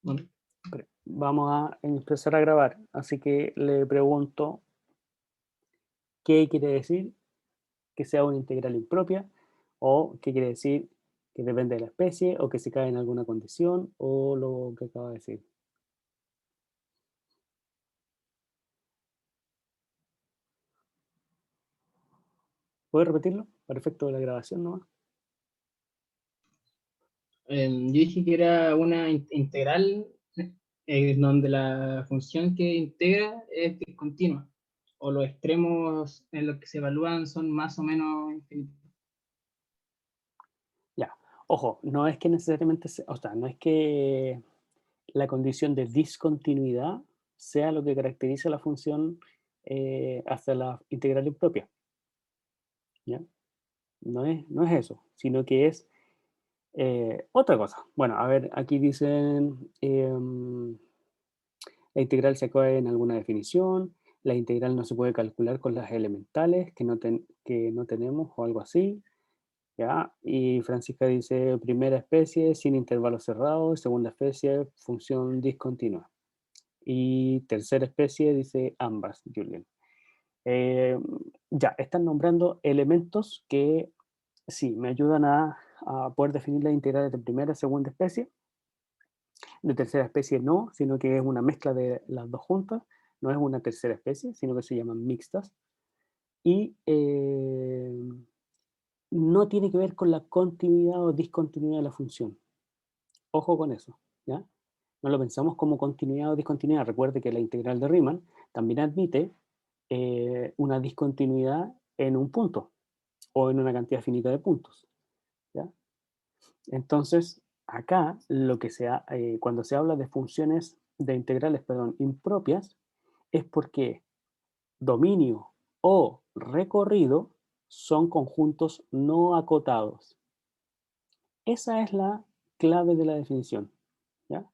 Bueno, Vamos a empezar a grabar, así que le pregunto qué quiere decir que sea una integral impropia o qué quiere decir que depende de la especie o que se cae en alguna condición o lo que acaba de decir. ¿Puede repetirlo? Para efecto de la grabación nomás. yo dije que era una integral donde la función que integra es discontinua, o los extremos en los que se evalúan son más o menos infinitos. Ya. Ojo, no es que necesariamente, o sea, no es que la condición de discontinuidad sea lo que caracteriza la función hasta la integral impropia. ¿Ya? No es eso, sino que es otra cosa. Bueno, a ver, aquí dicen la integral se cae en alguna definición, la integral no se puede calcular con las elementales que no tenemos o algo así. ¿Ya? Y Francisca dice primera especie sin intervalos cerrados, segunda especie función discontinua. Y tercera especie dice ambas, Julian. Eh, ya, están nombrando elementos que sí me ayudan a poder definir las integrales de primera, segunda especie. De tercera especie no, sino que es una mezcla de las dos juntas. No es una tercera especie, sino que se llaman mixtas. Y no tiene que ver con la continuidad o discontinuidad de la función. Ojo con eso, ¿ya? No lo pensamos como continuidad o discontinuidad. Recuerde que la integral de Riemann también admite una discontinuidad en un punto o en una cantidad finita de puntos, ¿ya? Entonces, acá cuando se habla de funciones de integrales, perdón, impropias, es porque dominio o recorrido son conjuntos no acotados. Esa es la clave de la definición, ¿ya?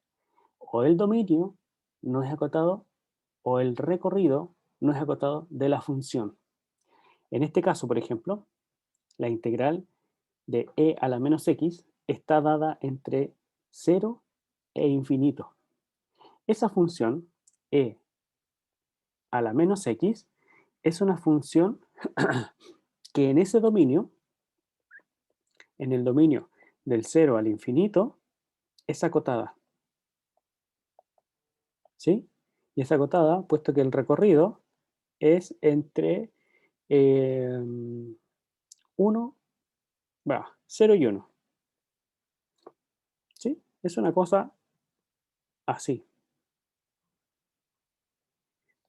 O el dominio no es acotado o el recorrido no es acotado de la función. En este caso, por ejemplo, la integral de e a la menos x está dada entre 0 e infinito. Esa función e a la menos x es una función que en ese dominio, en el dominio del 0 al infinito, es acotada. ¿Sí? Y es acotada puesto que el recorrido es entre 1, 0 y 1. ¿Sí? Es una cosa así.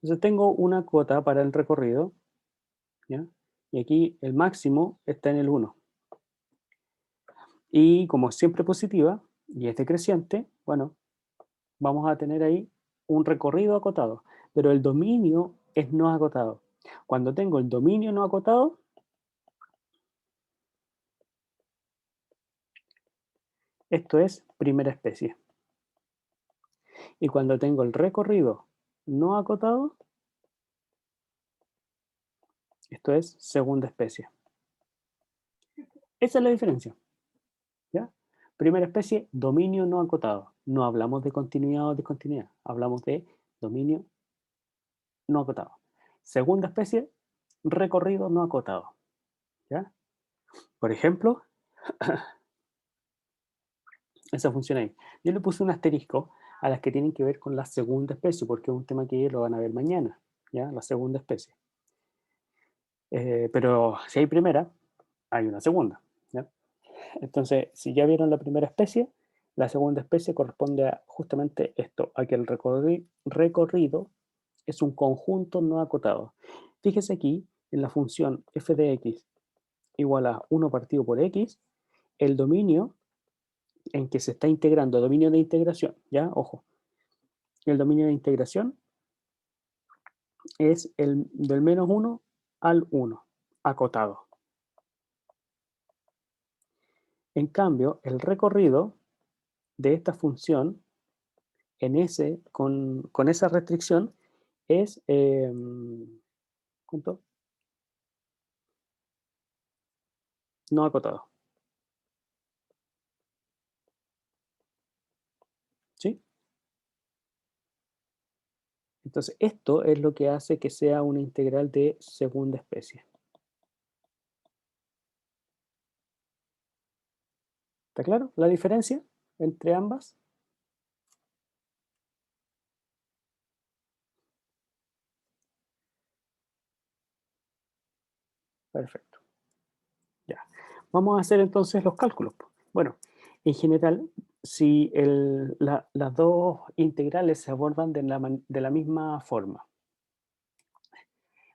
Entonces tengo una cuota para el recorrido, ¿ya? Y aquí el máximo está en el 1. Y como es siempre positiva y es decreciente, bueno, vamos a tener ahí un recorrido acotado, pero el dominio es no acotado. Cuando tengo el dominio no acotado, esto es primera especie. Y cuando tengo el recorrido no acotado, esto es segunda especie. Esa es la diferencia, ¿ya? Primera especie, dominio no acotado. No hablamos de continuidad o discontinuidad, hablamos de dominio no acotado. Segunda especie, recorrido no acotado, ¿ya? Por ejemplo, esa función ahí. Yo le puse un asterisco a las que tienen que ver con la segunda especie, porque es un tema que lo van a ver mañana, ¿ya? La segunda especie. Pero si hay primera, hay una segunda, ¿ya? Entonces, si ya vieron la primera especie, la segunda especie corresponde a justamente esto, a que el recorrido es un conjunto no acotado. Fíjese aquí en la función f de x igual a 1 partido por x, el dominio en que se está integrando, dominio de integración, ¿ya? Ojo, el dominio de integración es el del menos 1 al 1, acotado. En cambio, el recorrido de esta función con esa restricción es, ¿cuánto? No acotado. Entonces, esto es lo que hace que sea una integral de segunda especie. ¿Está claro la diferencia entre ambas? Perfecto. Ya. Vamos a hacer entonces los cálculos. Bueno, en general, si las dos integrales se abordan de la misma forma,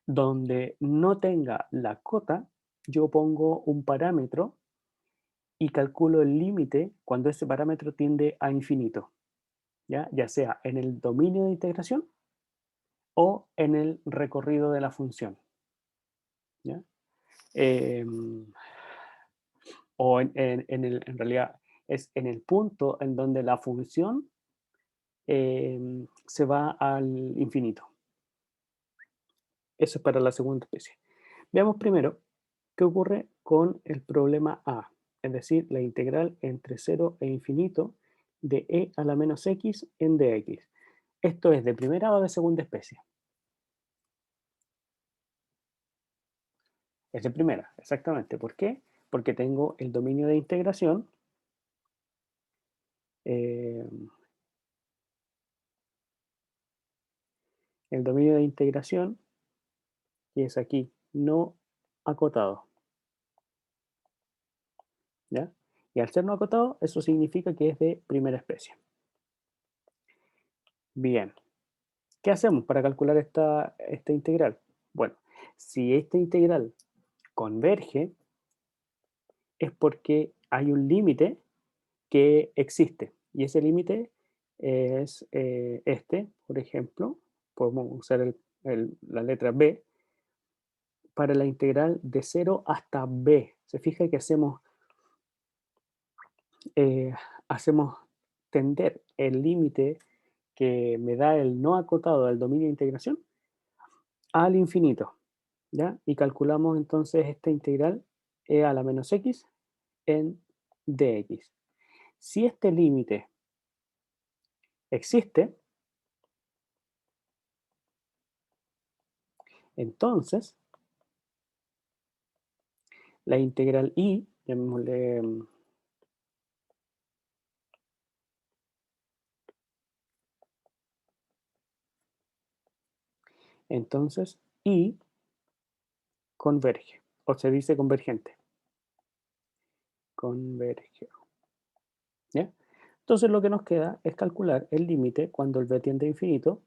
donde no tenga la cota, yo pongo un parámetro y calculo el límite cuando ese parámetro tiende a infinito, ya sea en el dominio de integración o en el recorrido de la función. ¿Ya? Em, o en realidad es en el punto en donde la función se va al infinito. Eso es para la segunda especie. Veamos primero qué ocurre con el problema A, es decir, la integral entre 0 e infinito de e a la menos x en dx. ¿Esto es de primera o de segunda especie? Es de primera, exactamente. ¿Por qué? Porque tengo el dominio de integración eh, el dominio de integración, que es aquí, no acotado. ¿Ya? Y al ser no acotado, eso significa que es de primera especie. Bien, ¿qué hacemos para calcular esta integral? Bueno, si esta integral converge, es porque hay un límite que existe. Y ese límite es este, por ejemplo. Podemos usar la letra b para la integral de 0 hasta b. Se fija que eh, hacemos tender el límite que me da el no acotado del dominio de integración al infinito, ¿ya? Y calculamos entonces esta integral e a la menos x en dx. Si este límite existe, entonces la integral y, llamémosle entonces y converge, o se dice convergente. Converge. ¿Ya? Entonces lo que nos queda es calcular el límite cuando el b tiende a infinito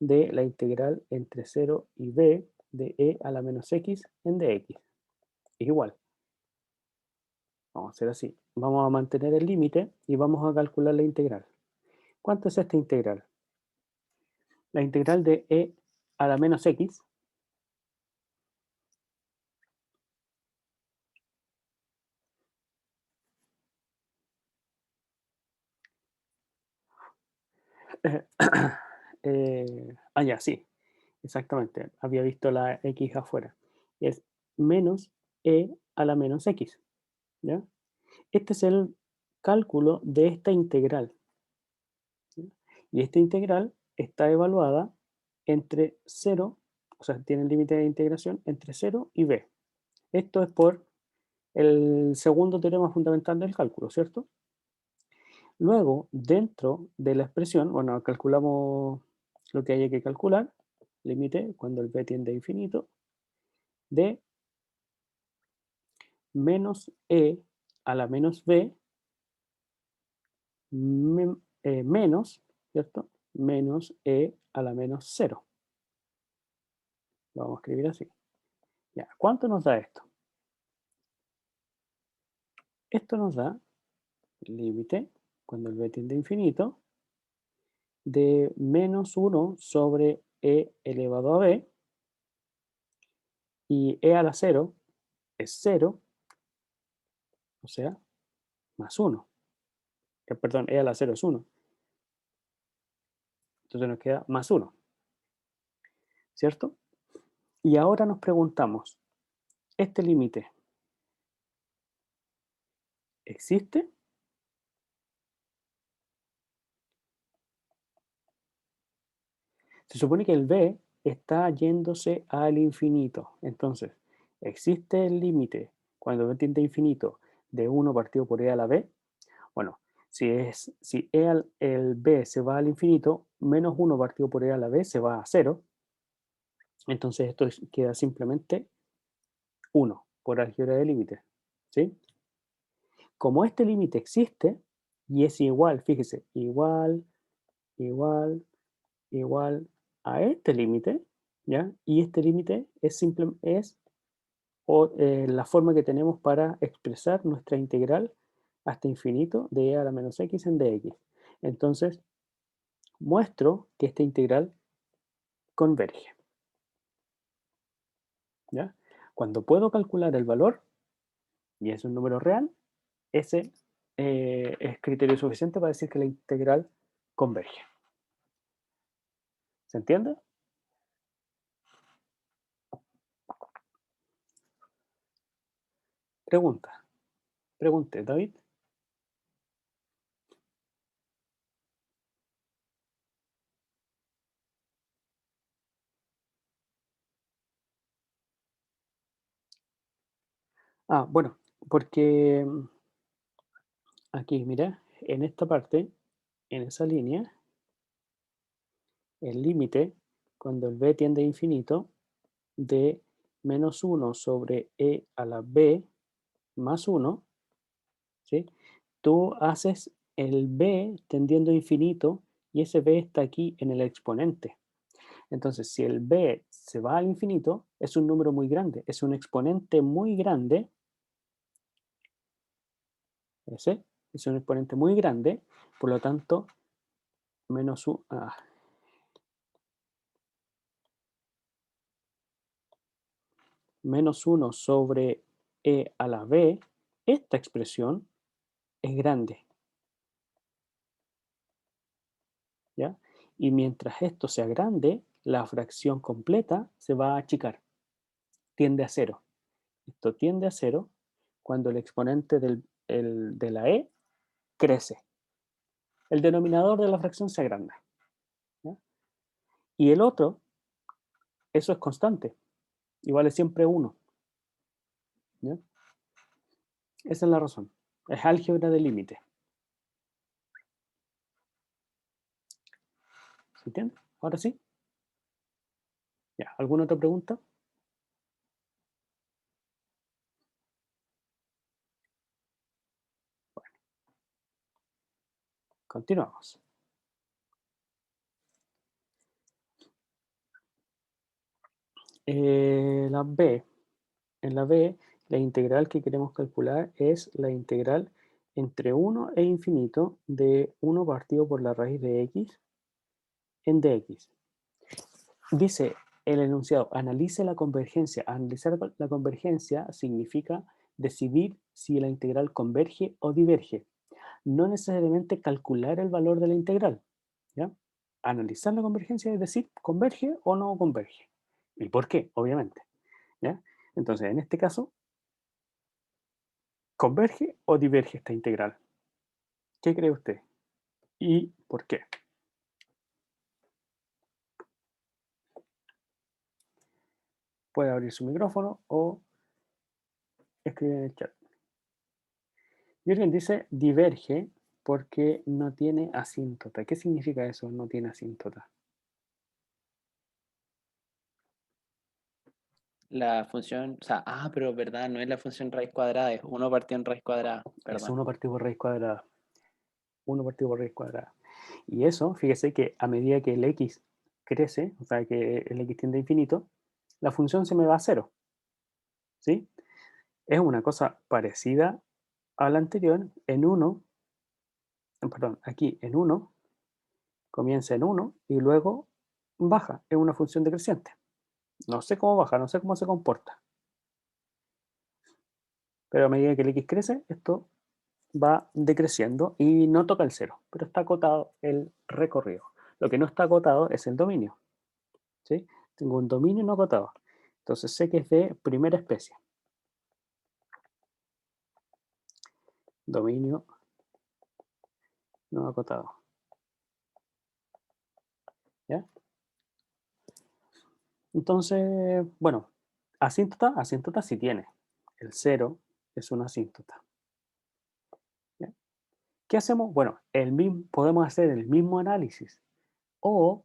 de la integral entre 0 y b de e a la menos x en dx. Es igual. Vamos a hacer así. Vamos a mantener el límite y vamos a calcular la integral. ¿Cuánto es esta integral? La integral de e a la menos x ya, sí, exactamente. Había visto la x afuera. Es menos e a la menos x. ¿Ya? Este es el cálculo de esta integral. ¿Ya? Y esta integral está evaluada entre 0, o sea, tiene el límite de integración entre 0 y b. Esto es por el segundo teorema fundamental del cálculo, ¿cierto? Luego, dentro de la expresión, bueno, calculamos lo que haya que calcular, límite cuando el b tiende a infinito, de menos e a la menos b menos, ¿cierto? Menos e a la menos 0. Lo vamos a escribir así. Ya, ¿cuánto nos da esto? Esto nos da el límite, cuando el b tiende a infinito, de menos 1 sobre e elevado a b, y e a la 0 es 0, o sea, más 1. Perdón, e a la 0 es 1. Entonces nos queda más 1, ¿cierto? Y ahora nos preguntamos, ¿este límite existe? Se supone que el b está yéndose al infinito. Entonces, ¿existe el límite cuando b tiende a infinito de 1 partido por e a la b? Bueno, si el b se va al infinito, menos 1 partido por e a la b se va a 0. Entonces esto queda simplemente 1 por álgebra de límites. ¿Sí? Como este límite existe y es igual, fíjese, igual, igual, igual a este límite, ¿ya? Y este límite es la forma que tenemos para expresar nuestra integral hasta infinito de e a la menos x en dx. Entonces, muestro que esta integral converge, ¿ya? Cuando puedo calcular el valor, y es un número real, ese es criterio suficiente para decir que la integral converge. ¿Se entiende? Pregunta. Pregunte, David. Bueno, porque aquí, mira, en esta parte, en esa línea, el límite, cuando el b tiende a infinito, de menos 1 sobre e a la b más 1, ¿sí? Tú haces el b tendiendo a infinito y ese b está aquí en el exponente. Entonces, si el b se va al infinito, es un número muy grande, es un exponente muy grande, ese es un exponente muy grande, por lo tanto, menos 1, menos 1 sobre e a la b, esta expresión es grande, ¿ya? Y mientras esto sea grande, la fracción completa se va a achicar, tiende a cero. Esto tiende a cero cuando el exponente de la e crece. El denominador de la fracción se agranda, ¿ya? Y el otro, eso es constante, igual es siempre 1, ¿ya? Esa es la razón. Es álgebra de límite. ¿Se entiende? Ahora sí. Ya, ¿alguna otra pregunta? Bueno, continuamos. La b. En la b, la integral que queremos calcular es la integral entre 1 e infinito de 1 partido por la raíz de x en dx. Dice el enunciado, analice la convergencia. Analizar la convergencia significa decidir si la integral converge o diverge. No necesariamente calcular el valor de la integral, ¿ya? Analizar la convergencia es decir, converge o no converge. ¿Y por qué? Obviamente, ¿ya? Entonces, en este caso, ¿converge o diverge esta integral? ¿Qué cree usted? ¿Y por qué? Puede abrir su micrófono o escribir en el chat. Jürgen dice diverge porque no tiene asíntota. ¿Qué significa eso? No tiene asíntota. La función, o sea, pero verdad, no es la función raíz cuadrada, es 1 partido en raíz cuadrada, Es perdón. 1 partido por raíz cuadrada. 1 partido por raíz cuadrada. Y eso, fíjese que a medida que el x crece, o sea, que el x tiende a infinito, la función se me va a cero. ¿Sí? Es una cosa parecida a la anterior. En 1, perdón, aquí en 1, comienza en 1 y luego baja. Es una función decreciente. No sé cómo baja, no sé cómo se comporta. Pero a medida que el x crece, esto va decreciendo y no toca el cero, pero está acotado el recorrido. Lo que no está acotado es el dominio. ¿Sí? Tengo un dominio no acotado. Entonces sé que es de primera especie. Dominio no acotado. ¿Ya? Entonces, bueno, asíntota sí tiene. El 0 es una asíntota. ¿Ya? ¿Qué hacemos? Bueno, podemos hacer el mismo análisis o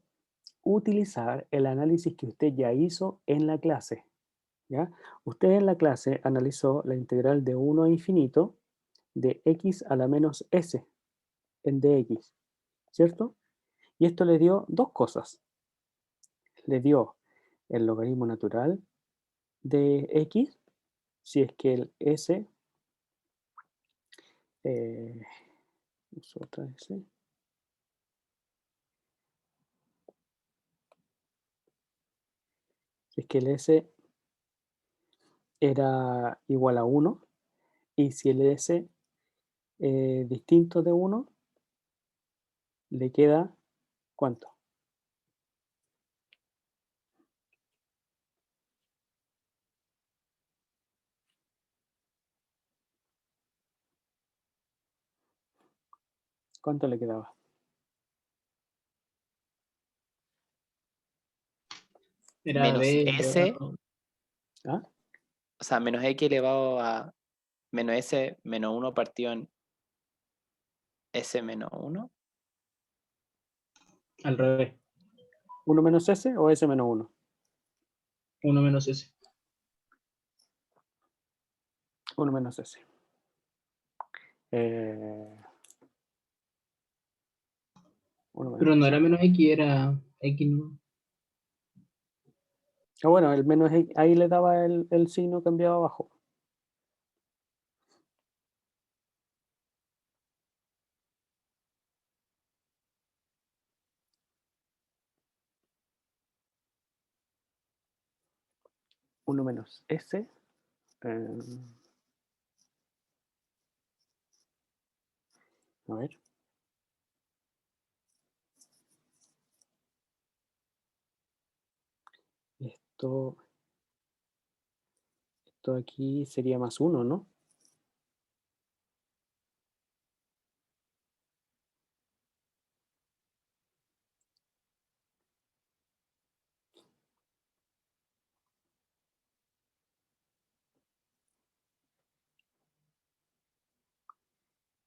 utilizar el análisis que usted ya hizo en la clase. ¿Ya? Usted en la clase analizó la integral de 1 a infinito de x a la menos s en dx, ¿cierto? Y esto le dio dos cosas. Le dio el logaritmo natural de x, si es que el s, uso otra s, si es que el s era igual a 1, y si el s es distinto de 1, le queda, ¿cuánto? ¿Cuánto le quedaba? Era Menos B S, elevado. ¿Ah? o sea, menos X elevado a menos S menos 1 partido en S menos 1. Al revés. ¿1 menos s o s menos 1? 1 menos S. 1 menos s. Eh, 1 Pero menos no s. era menos X, era X, ¿no? Ah, bueno, el menos x, ahí le daba el signo cambiado abajo. Uno menos s. A ver. Esto aquí sería más 1, ¿no?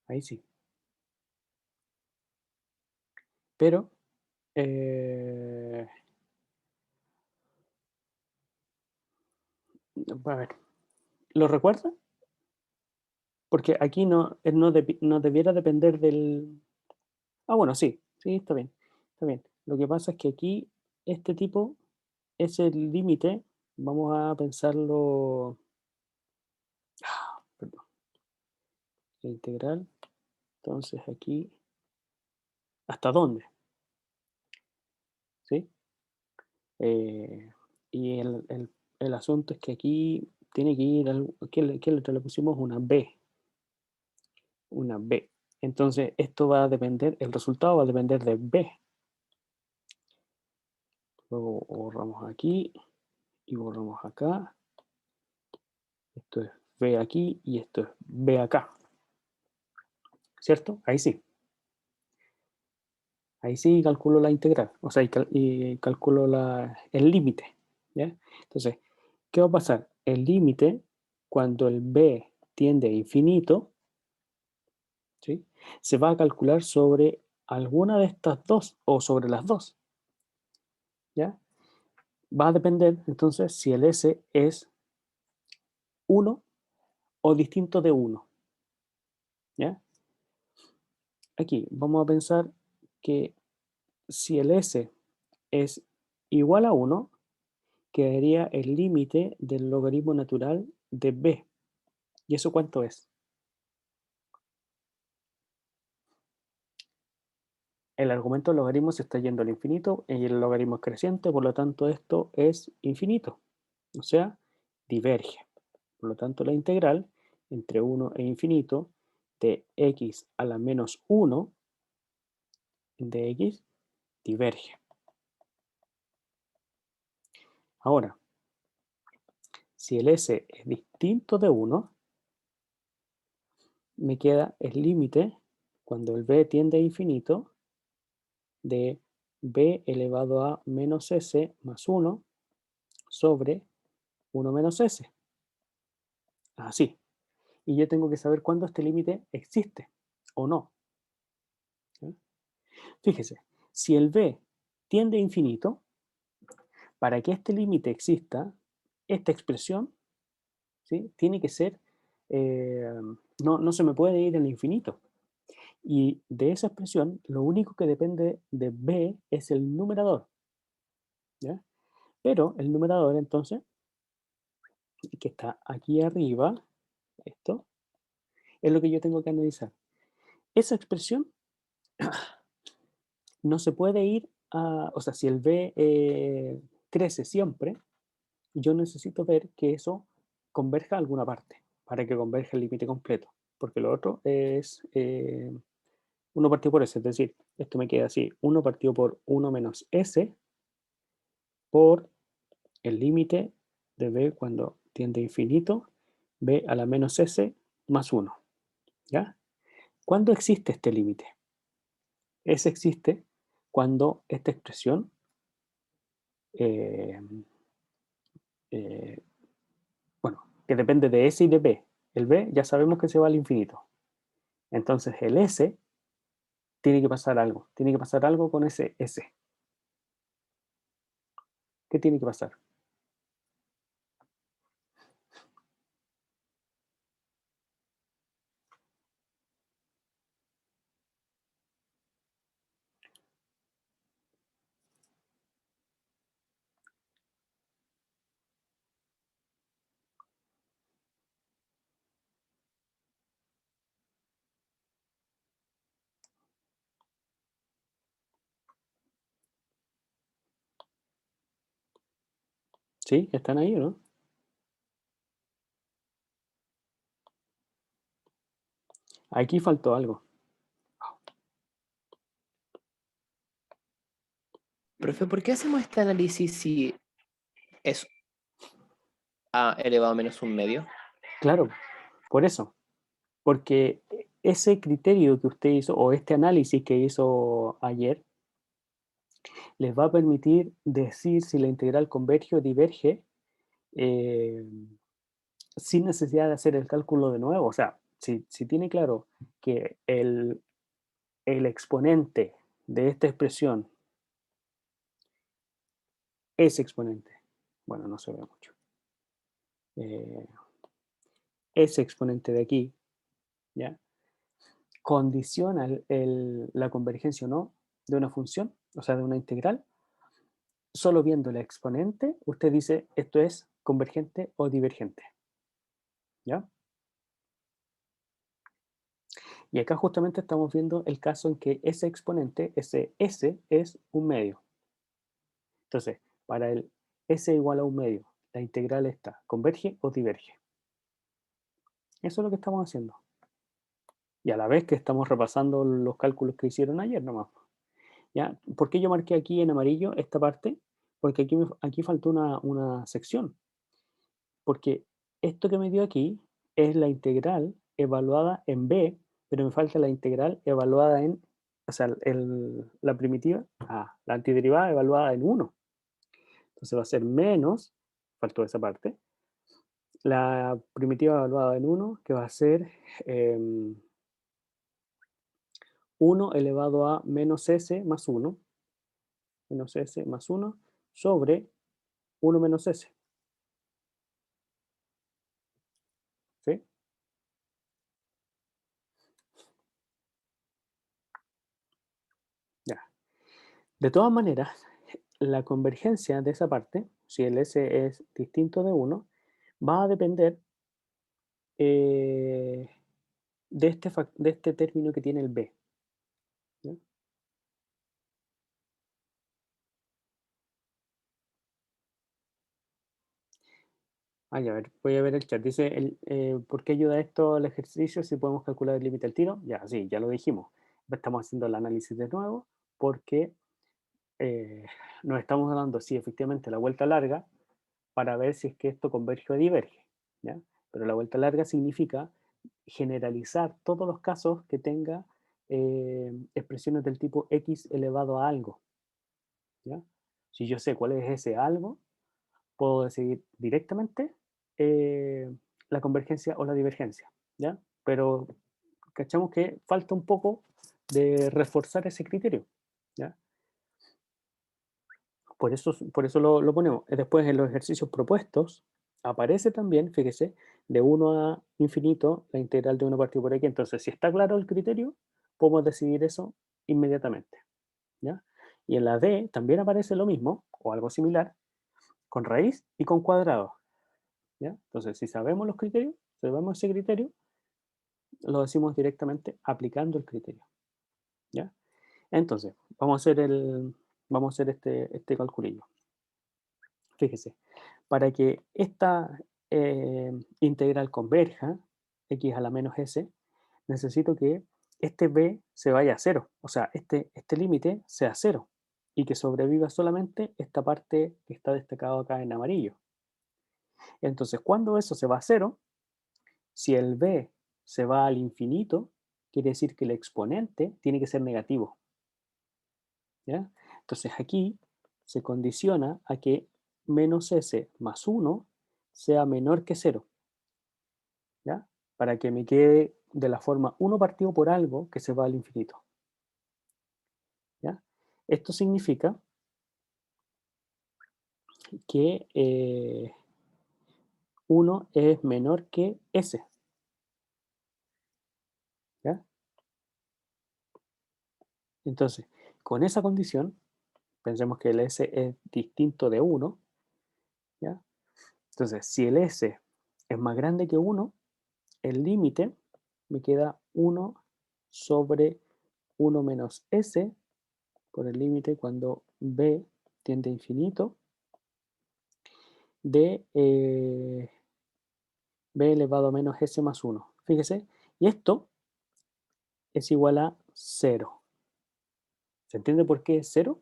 Ahí sí. Pero, a ver, ¿lo recuerda? Porque aquí no debiera depender del... Ah, bueno, sí, sí, está bien, está bien. Lo que pasa es que aquí este tipo es el límite, vamos a pensarlo, perdón, la integral, entonces aquí, ¿hasta dónde? ¿Sí? Y el asunto es que aquí tiene que ir, ¿qué letra le pusimos? Una B, una B. Entonces esto va a depender, el resultado va a depender de B. Luego borramos aquí y borramos acá. Esto es B aquí y esto es B acá. ¿Cierto? Ahí sí. Ahí sí calculo la integral, o sea, y calculo el límite. ¿Ya? Entonces, ¿qué va a pasar? El límite, cuando el B tiende a infinito, ¿sí? Se va a calcular sobre alguna de estas dos o sobre las dos. ¿Ya? Va a depender entonces si el S es 1 o distinto de 1. ¿Ya? Aquí vamos a pensar que si el S es igual a 1, quedaría el límite del logaritmo natural de B. ¿Y eso cuánto es? El argumento del logaritmo se está yendo al infinito y el logaritmo es creciente, por lo tanto esto es infinito, o sea, diverge. Por lo tanto la integral entre 1 e infinito de x a la menos 1 de x diverge. Ahora, si el s es distinto de 1, me queda el límite cuando el b tiende a infinito de b elevado a menos s más 1 sobre 1 menos s. Así. Y yo tengo que saber cuándo este límite existe o no. ¿Sí? Fíjese, si el b tiende a infinito, para que este límite exista, esta expresión, ¿sí?, tiene que ser, no se me puede ir al infinito. Y de esa expresión, lo único que depende de b es el numerador. ¿Ya? Pero el numerador, entonces, que está aquí arriba, esto, es lo que yo tengo que analizar. Esa expresión no se puede ir a, o sea, si el b crece siempre, yo necesito ver que eso converja a alguna parte, para que converja el límite completo, porque lo otro es 1 partido por s, es decir, esto me queda así, 1 partido por 1 menos s por el límite de b cuando tiende a infinito, b a la menos s más 1. ¿Ya? ¿Cuándo existe este límite? Ese existe cuando esta expresión eh, bueno, que depende de s y de b. El b ya sabemos que se va al infinito. Entonces el s tiene que pasar algo con ese s. ¿Qué tiene que pasar? ¿Sí? ¿Están ahí o no? Aquí faltó algo. Profe, ¿por qué hacemos este análisis si es a elevado a menos un medio? Claro, por eso. Porque ese criterio que usted hizo, o este análisis que hizo ayer, les va a permitir decir si la integral converge o diverge eh, sin necesidad de hacer el cálculo de nuevo. O sea, si tiene claro que el exponente de esta expresión es exponente, bueno, no se ve mucho, ese exponente de aquí, ¿ya?, condiciona la convergencia o no de una función, o sea, de una integral. Solo viendo el exponente, usted dice esto es convergente o divergente. ¿Ya? Y acá justamente estamos viendo el caso en que ese exponente, ese s, es un medio. Entonces, para el s igual a un medio, la integral está, ¿converge o diverge? Eso es lo que estamos haciendo. Y a la vez que estamos repasando los cálculos que hicieron ayer nomás. ¿Ya? ¿Por qué yo marqué aquí en amarillo esta parte? Porque aquí faltó una sección. Porque esto que me dio aquí es la integral evaluada en b, pero me falta la integral evaluada en, o sea, la primitiva, la antiderivada evaluada en 1. Entonces va a ser menos, faltó esa parte, la primitiva evaluada en 1, que va a ser 1 elevado a menos s más 1, menos s más 1, sobre 1 menos s. ¿Sí? Ya. De todas maneras, la convergencia de esa parte, si el s es distinto de 1, va a depender de este término que tiene el b. ¿Ya? Ya, a ver, voy a ver el chat. Dice, ¿por qué ayuda esto al ejercicio si podemos calcular el límite al tiro? Ya, sí, ya lo dijimos. Estamos haciendo el análisis de nuevo porque nos estamos dando, sí, efectivamente, la vuelta larga para ver si es que esto converge o diverge. ¿Ya? Pero la vuelta larga significa generalizar todos los casos que tenga expresiones del tipo x elevado a algo. ¿Ya? Si yo sé cuál es ese algo, puedo decidir directamente la convergencia o la divergencia, ¿ya? Pero cachamos que falta un poco de reforzar ese criterio, ¿ya? Por eso lo ponemos. Después en los ejercicios propuestos aparece también, fíjese, de 1 a infinito la integral de 1 partido por x. Entonces, si está claro el criterio, podemos decidir eso inmediatamente, ¿ya? Y en la D también aparece lo mismo, o algo similar, con raíz y con cuadrado, ¿ya? Entonces, si sabemos los criterios, sabemos ese criterio, lo decimos directamente aplicando el criterio, ¿ya? Entonces, vamos a hacer este calculillo. Fíjese, para que esta integral converja, x a la menos s, necesito que este b se vaya a 0, o sea, este límite sea 0, y que sobreviva solamente esta parte que está destacado acá en amarillo. Entonces, cuando eso se va a 0, si el b se va al infinito, quiere decir que el exponente tiene que ser negativo, ¿ya? Entonces aquí se condiciona a que menos s más 1 sea menor que 0, ¿ya? Para que me quede de la forma 1 partido por algo que se va al infinito, ¿ya? Esto significa que 1 es menor que s, ¿ya? Entonces, con esa condición, pensemos que el s es distinto de 1, ¿ya? Entonces, si el s es más grande que 1, el límite me queda 1 sobre 1 menos s por el límite cuando b tiende a infinito de b elevado a menos s más 1. Fíjese, y esto es igual a 0. ¿Se entiende por qué es 0?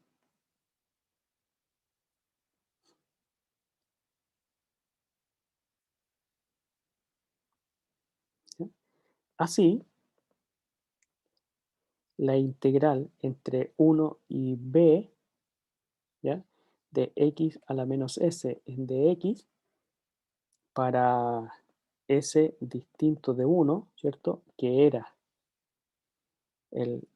¿Ya? Así, la integral entre 1 y b, ¿ya?, de x a la menos s en dx para s distinto de 1, ¿cierto?, que era el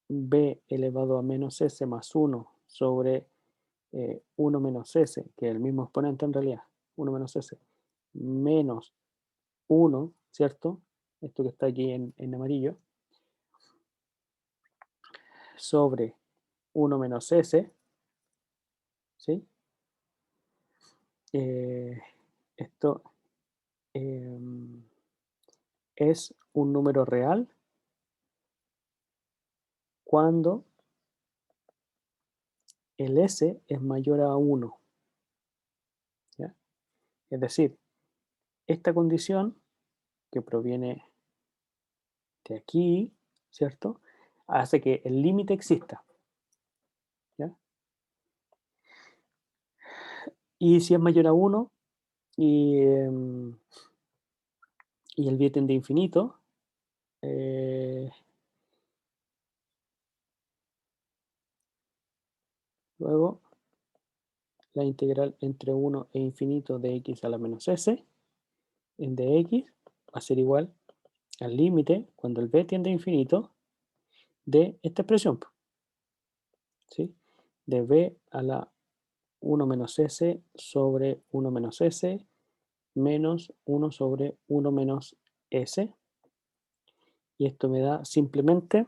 b elevado a menos s más 1 sobre 1 menos s, que es el mismo exponente en realidad, 1 menos s, menos 1, ¿cierto? Esto que está aquí en amarillo, sobre 1 menos s, ¿sí? Esto es un número real cuando el s es mayor a 1, ¿ya? Es decir, esta condición que proviene de aquí, ¿cierto?, hace que el límite exista, ¿ya? Y si es mayor a 1 y, y el b tiende a infinito, luego la integral entre 1 e infinito de x a la menos s en dx va a ser igual al límite cuando el b tiende a infinito de esta expresión, ¿sí?, de b a la 1 menos s sobre 1 menos s menos 1 sobre 1 menos s, y esto me da simplemente,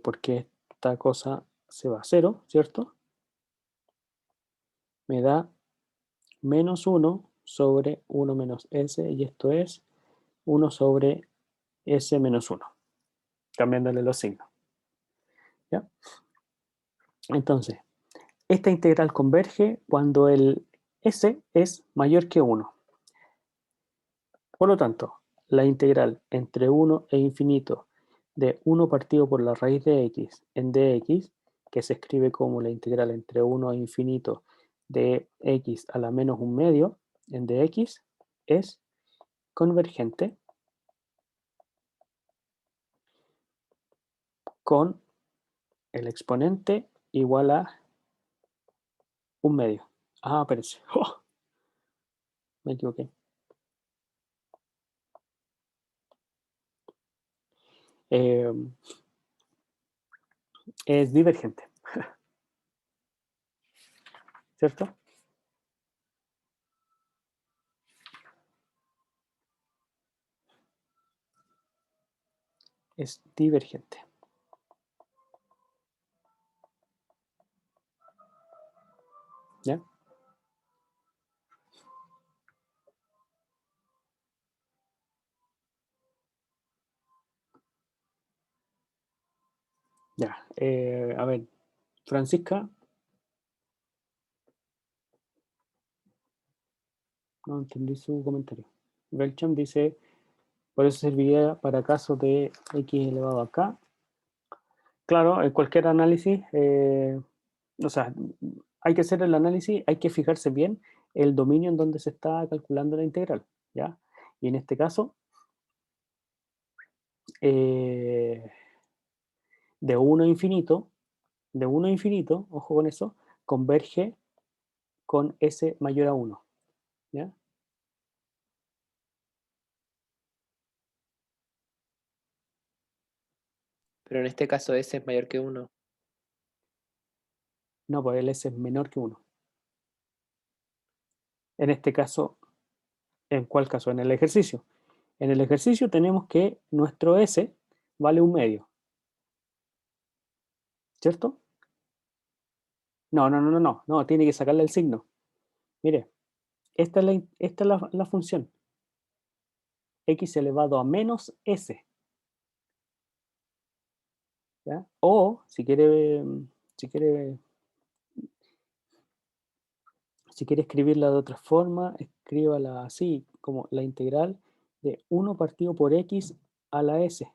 porque esta cosa se va a 0, ¿cierto?, me da menos 1 sobre 1 menos s, y esto es 1 sobre s menos 1, cambiándole los signos, ¿ya? Entonces, esta integral converge cuando el s es mayor que 1. Por lo tanto, la integral entre 1 e infinito de 1 partido por la raíz de x en dx, que se escribe como la integral entre 1 e infinito de x a la menos un medio en dx, es convergente con el exponente igual a 1 medio. Ah, espérense. ¡Oh! Me equivoqué. Es divergente, ¿cierto? Es divergente. ¿Ya? Ya. A ver, Francisca. No entendí su comentario. Belcham dice, por eso serviría para casos de x elevado a k. Claro, en cualquier análisis, o sea, hay que hacer el análisis, hay que fijarse bien el dominio en donde se está calculando la integral, ¿ya? Y en este caso, de 1 a infinito, ojo con eso, converge con S mayor a 1, ¿ya? Pero en este caso S es mayor que 1. No, pues el S es menor que 1. En este caso, ¿en cuál caso? En el ejercicio. En el ejercicio tenemos que nuestro S vale 1 medio, ¿cierto? No, tiene que sacarle el signo. Mire, esta es la función. X elevado a menos S. ¿Ya? O, si quiere escribirla de otra forma, escríbala así, como la integral de 1 partido por X a la S.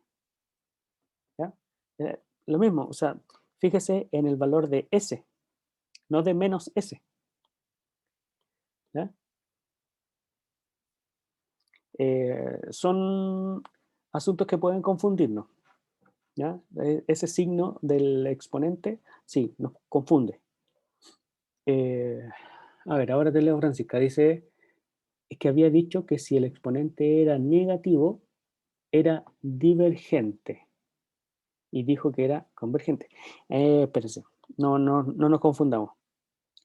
¿Ya? Lo mismo, o sea, fíjese en el valor de S, no de menos S. ¿Ya? Son asuntos que pueden confundirnos. ¿Ya? Ese signo del exponente, sí, nos confunde. A ver, ahora te leo Francisca. Dice, es que había dicho que si el exponente era negativo, era divergente. Y dijo que era convergente. Espérense, no nos confundamos.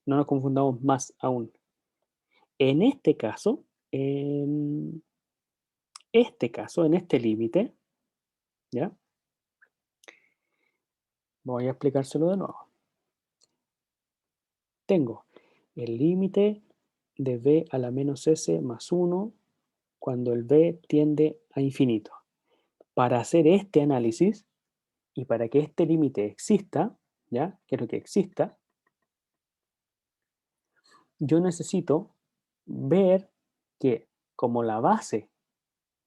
No nos confundamos más aún. En este caso, en este límite, ¿ya? Voy a explicárselo de nuevo. Tengo el límite de b a la menos s más 1 cuando el b tiende a infinito. Para hacer este análisis y para que este límite exista, ¿ya? Quiero que exista, yo necesito ver que como la base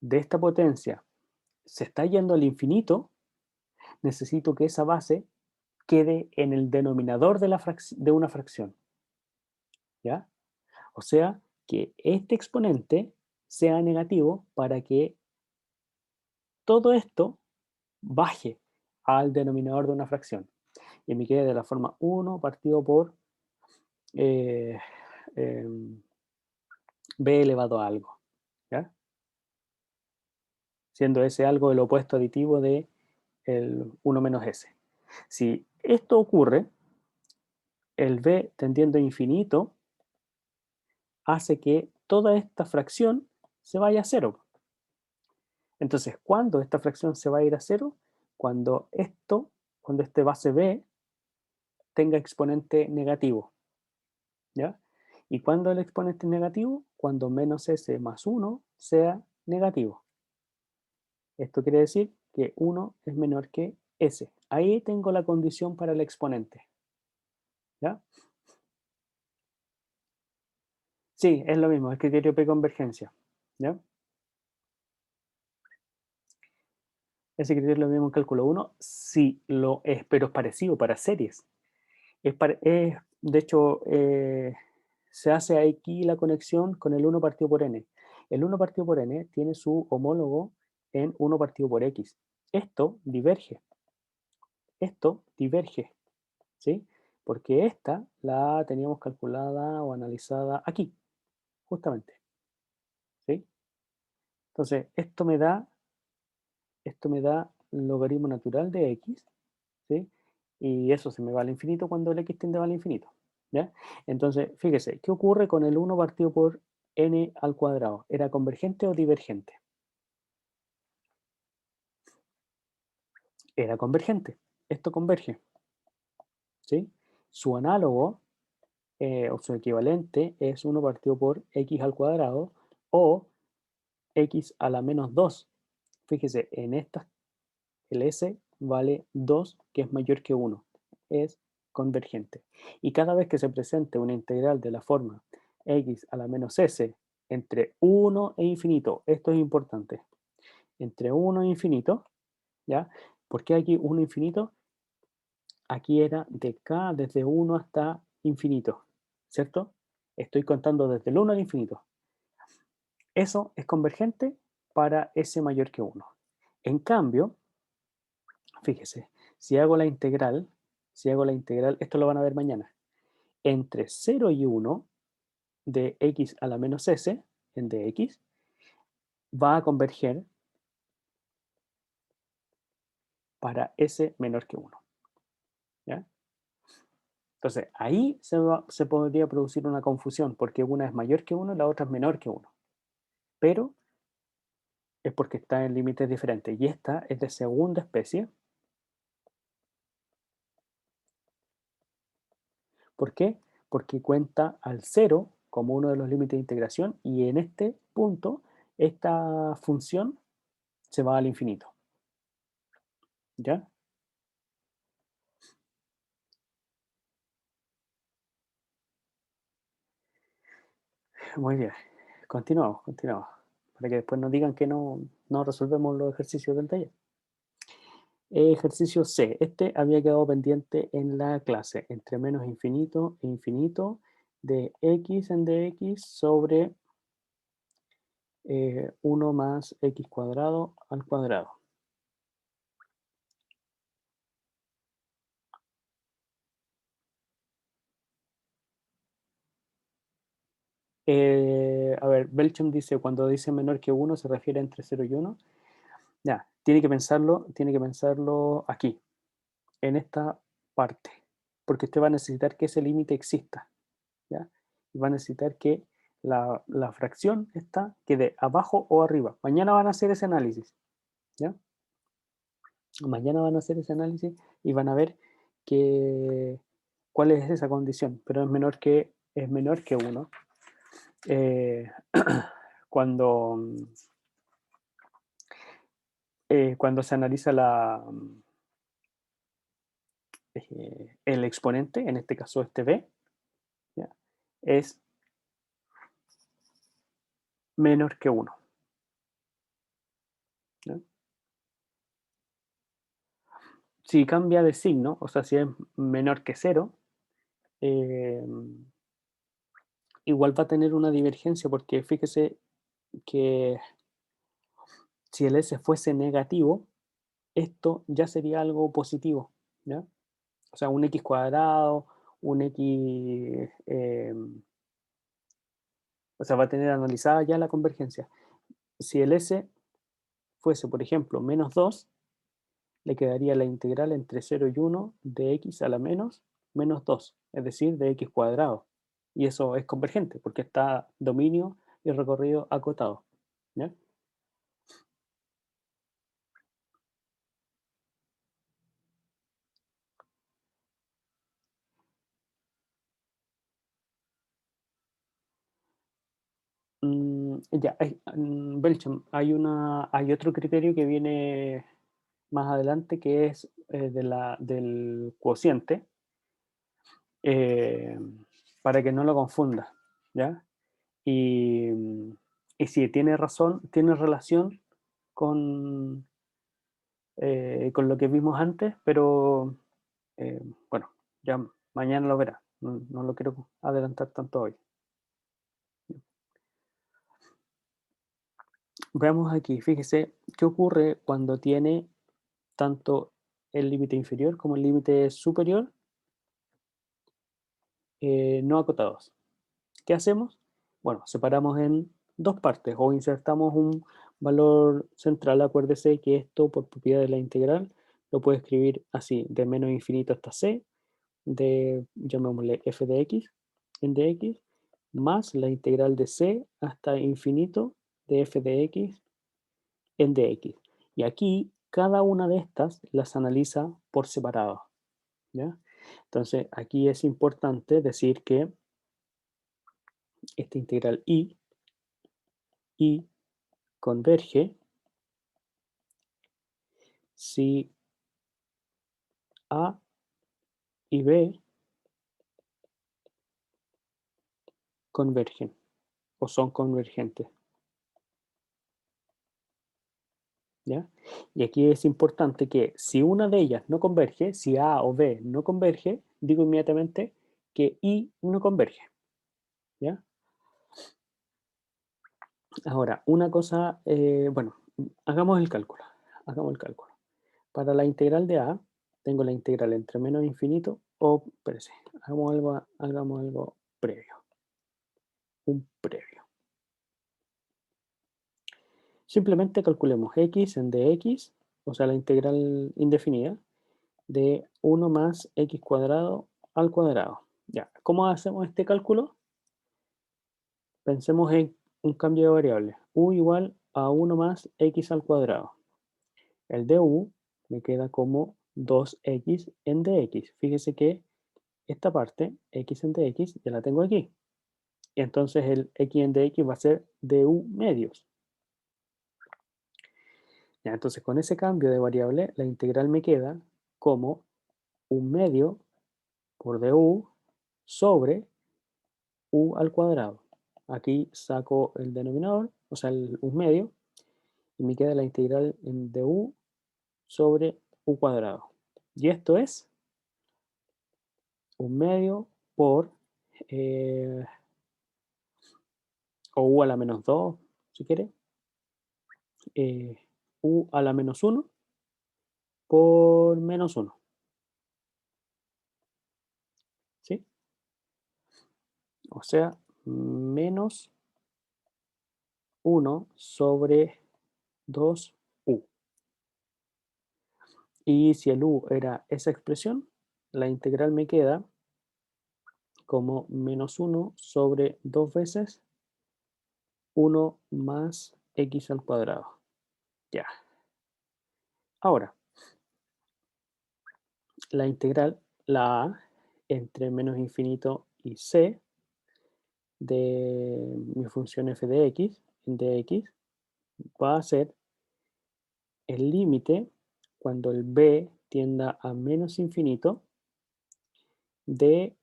de esta potencia se está yendo al infinito, necesito que esa base quede en el denominador de una fracción, ¿ya? O sea, que este exponente sea negativo para que todo esto baje al denominador de una fracción. Y me quede de la forma 1 partido por eh, eh, b elevado a algo, ¿ya? Siendo ese algo el opuesto aditivo de el 1 menos s. Si esto ocurre, el b tendiendo a infinito hace que toda esta fracción se vaya a cero. Entonces, ¿cuándo esta fracción se va a ir a cero? Cuando este base b tenga exponente negativo, ¿ya? ¿Y cuándo el exponente es negativo? Cuando menos s más 1 sea negativo. Esto quiere decir que 1 es menor que s. Ahí tengo la condición para el exponente, ¿ya? Sí, es lo mismo, el criterio P convergencia, ¿ya? Ese criterio es lo mismo en cálculo 1, sí lo es, pero es parecido para series. De hecho, se hace aquí la conexión con el 1 partido por n. El 1 partido por n tiene su homólogo en 1 partido por x. Esto diverge, ¿sí? Porque esta la teníamos calculada o analizada aquí, justamente. ¿Sí? Entonces, esto me da logaritmo natural de x, ¿sí? Y eso se me va al infinito cuando el x tiende al infinito, ¿ya? Entonces, fíjese, ¿qué ocurre con el 1 partido por n al cuadrado? ¿Era convergente o divergente? Era convergente. Esto converge, ¿sí? Su análogo, o su equivalente, es 1 partido por x al cuadrado o x a la menos 2. Fíjese, en estas el s vale 2, que es mayor que 1. Es convergente. Y cada vez que se presente una integral de la forma x a la menos s entre 1 e infinito, esto es importante, entre 1 e infinito, ¿ya? ¿Por qué aquí 1 infinito? Aquí era de k desde 1 hasta infinito, ¿cierto? Estoy contando desde el 1 al infinito. Eso es convergente para s mayor que 1. En cambio, fíjese, si hago la integral, esto lo van a ver mañana, entre 0 y 1 de x a la menos s en dx, va a converger para s menor que 1. ¿Ya? Entonces, ahí se podría producir una confusión, porque una es mayor que 1 y la otra es menor que 1. Pero es porque está en límites diferentes. Y esta es de segunda especie. ¿Por qué? Porque cuenta al 0 como uno de los límites de integración y en este punto esta función se va al infinito. ¿Ya? Muy bien. Continuamos. Para que después nos digan que no resolvemos los ejercicios del taller. Ejercicio C. Este había quedado pendiente en la clase. Entre menos infinito e infinito de x en dx sobre 1 más x cuadrado al cuadrado. A ver, Belcham dice, cuando dice menor que 1 se refiere entre 0 y 1. Ya, tiene que pensarlo aquí, en esta parte, porque usted va a necesitar que ese límite exista, ¿ya? Y va a necesitar que la fracción esta quede abajo o arriba. Mañana van a hacer ese análisis, ¿ya? Mañana van a hacer ese análisis y van a ver cuál es esa condición, pero es menor que 1. Cuando, cuando se analiza el exponente, en este caso este b, ¿ya? Es menor que 1. ¿Ya? Si cambia de signo, o sea, si es menor que 0, igual va a tener una divergencia, porque fíjese que si el s fuese negativo, esto ya sería algo positivo, ¿ya? O sea, un x cuadrado, un x, o sea, va a tener analizada ya la convergencia. Si el s fuese, por ejemplo, menos 2, le quedaría la integral entre 0 y 1 de x a la menos 2, es decir, de x cuadrado. Y eso es convergente, porque está dominio y recorrido acotado, ¿ya? Ya, Belcham, hay otro criterio que viene más adelante que es del cociente, eh, para que no lo confunda, ¿ya? Y, y sí, tiene razón, tiene relación con, con lo que vimos antes, pero bueno, ya mañana lo verá, no lo quiero adelantar tanto hoy. Veamos aquí, fíjese, ¿qué ocurre cuando tiene tanto el límite inferior como el límite superior no acotados. ¿Qué hacemos? Bueno, separamos en dos partes o insertamos un valor central. Acuérdese que esto, por propiedad de la integral, lo puede escribir así, de menos infinito hasta c, de, llamémosle f de x, en dx, más la integral de c hasta infinito de f de x en dx. Y aquí, cada una de estas las analiza por separado, ¿ya? Entonces, aquí es importante decir que esta integral y converge si A y B convergen o son convergentes. ¿Ya? Y aquí es importante que si una de ellas no converge, si A o B no converge, digo inmediatamente que I no converge. ¿Ya? Ahora, una cosa, bueno, hagamos el cálculo. Hagamos el cálculo. Para la integral de A, tengo la integral entre menos infinito o, espérese, hagamos algo previo. Un previo. Simplemente calculemos x en dx, o sea, la integral indefinida, de 1 más x cuadrado al cuadrado. Ya, ¿cómo hacemos este cálculo? Pensemos en un cambio de variable. U igual a 1 más x al cuadrado. El de u me queda como 2x en dx. Fíjese que esta parte, x en dx, ya la tengo aquí. Y entonces el x en dx va a ser du medios. Ya, entonces con ese cambio de variable, la integral me queda como 1 medio por du sobre u al cuadrado. Aquí saco el denominador, o sea, el 1 medio, y me queda la integral en du sobre u cuadrado. Y esto es 1 medio por, o u a la menos 2, si quiere, u a la menos 1 por menos 1. ¿Sí? O sea, menos 1 sobre 2u. Y si el u era esa expresión, la integral me queda como menos 1 sobre 2 veces 1 más x al cuadrado. Ya. Ahora, la integral, la a, entre menos infinito y c de mi función f de x, en dx, va a ser el límite cuando el b tienda a menos infinito de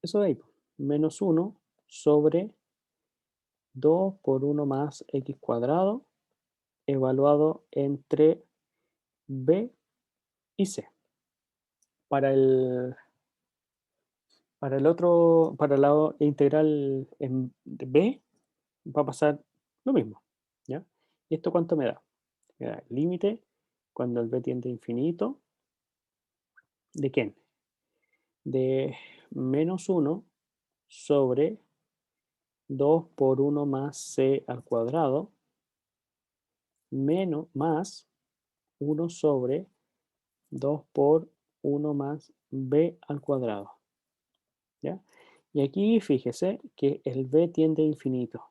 eso de ahí, menos 1 sobre 2 por 1 más x cuadrado evaluado entre b y c. Para el otro, para el lado integral en b, va a pasar lo mismo. ¿Ya? ¿Y esto cuánto me da? Me da el límite cuando el b tiende a infinito. ¿De quién? De menos 1 sobre 2 por 1 más c al cuadrado menos más 1 sobre 2 por 1 más b al cuadrado. ¿Ya? Y aquí fíjese que el b tiende a infinito.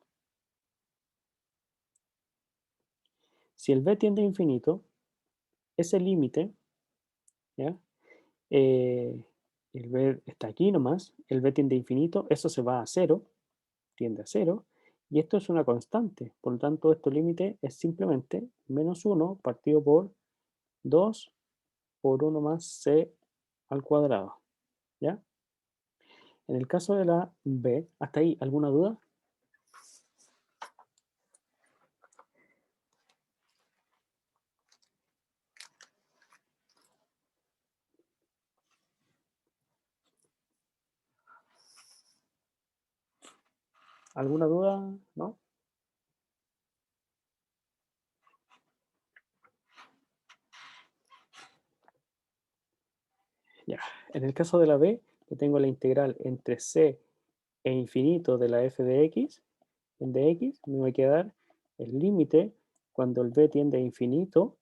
Si el b tiende a infinito, ese límite, ¿ya? El b está aquí nomás, el b tiende a infinito, eso se va a 0, tiende a 0, y esto es una constante, por lo tanto, este límite es simplemente menos 1 partido por 2 por 1 más c al cuadrado. ¿Ya? En el caso de la b, ¿hasta ahí alguna duda? ¿Alguna duda? ¿No? Ya. En el caso de la b, que tengo la integral entre c e infinito de la f de x, en dx, me va a quedar el límite cuando el b tiende a infinito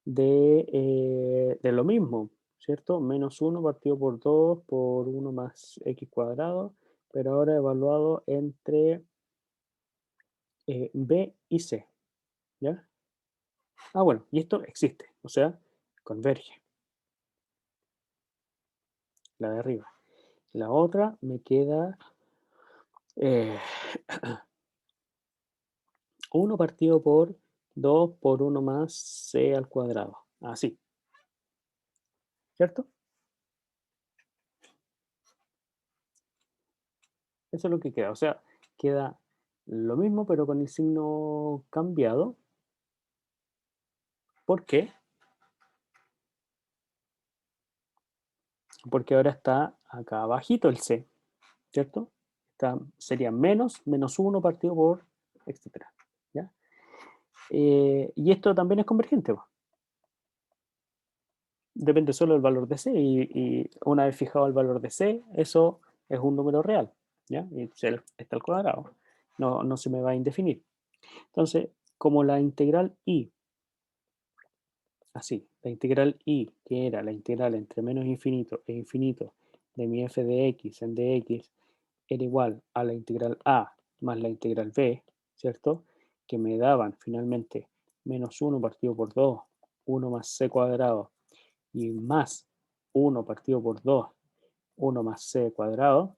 de lo mismo, ¿cierto? Menos 1 partido por 2 por 1 más x cuadrado, pero ahora evaluado entre b y c, ¿ya? Ah, bueno, y esto existe, o sea, converge, la de arriba. La otra me queda 1 partido por 2 por 1 más c al cuadrado, así, ¿cierto? Eso es lo que queda, o sea, queda lo mismo pero con el signo cambiado. ¿Por qué? Porque ahora está acá abajito el c, ¿cierto? Sería menos 1 partido por, etcétera, ¿ya? Y esto también es convergente, ¿va? Depende solo del valor de c y una vez fijado el valor de c, eso es un número real, ¿ya? Y c está al cuadrado, no se me va a indefinir. Entonces, como la integral y, así, la integral y, que era la integral entre menos infinito e infinito de mi f de x en dx, era igual a la integral a más la integral b, ¿cierto? Que me daban finalmente menos 1 partido por 2, 1 más c cuadrado, y más 1 partido por 2, 1 más c cuadrado,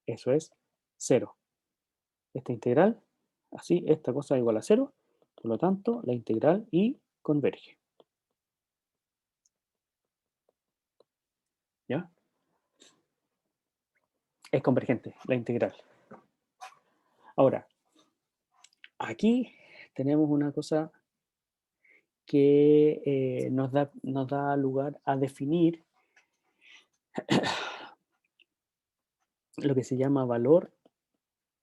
eso es 0. Esta integral, así, esta cosa es igual a 0, por lo tanto, la integral y converge. ¿Ya? Es convergente, la integral. Ahora, aquí tenemos una cosa que nos da lugar a definir lo que se llama valor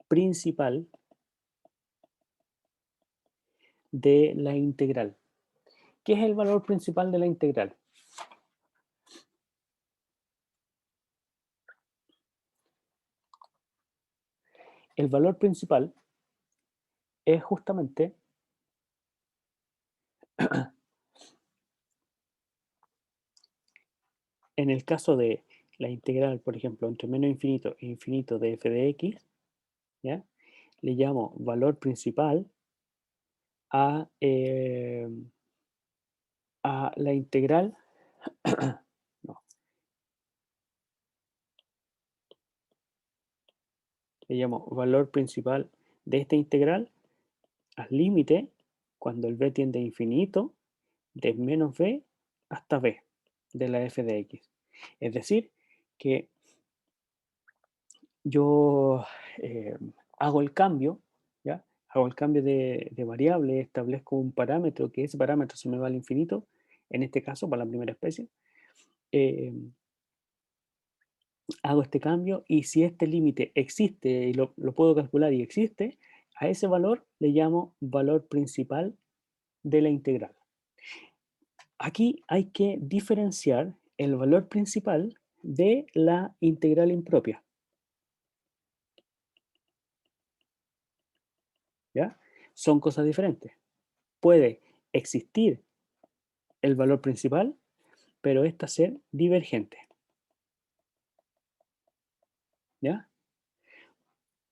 principal de la integral. ¿Qué es el valor principal de la integral? El valor principal es justamente en el caso de la integral, por ejemplo, entre menos infinito e infinito de f de x, ¿ya? Le llamo valor principal a la integral, no, le llamo valor principal de esta integral al límite cuando el b tiende a infinito de menos b hasta b de la f de x. Es decir, que yo hago el cambio, ¿ya? Hago el cambio de variable, establezco un parámetro, que ese parámetro se me va al infinito, en este caso para la primera especie, hago este cambio y si este límite existe y lo puedo calcular y existe, a ese valor le llamo valor principal de la integral. Aquí hay que diferenciar el valor principal de la integral impropia. ¿Ya? Son cosas diferentes. Puede existir el valor principal, pero esta ser divergente. ¿Ya?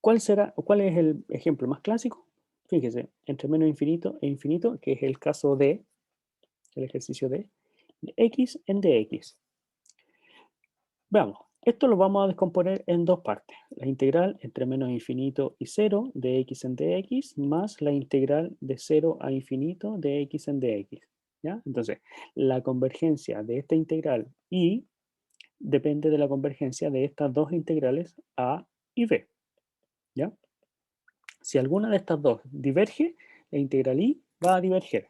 ¿Cuál es el ejemplo más clásico? Fíjese, entre menos infinito e infinito, que es el caso de, el ejercicio de x en dx. Veamos, esto lo vamos a descomponer en dos partes. La integral entre menos infinito y 0 de x en dx más la integral de 0 a infinito de x en dx. ¿Ya? Entonces, la convergencia de esta integral y depende de la convergencia de estas dos integrales a y b. ¿Ya? Si alguna de estas dos diverge, la integral y va a diverger.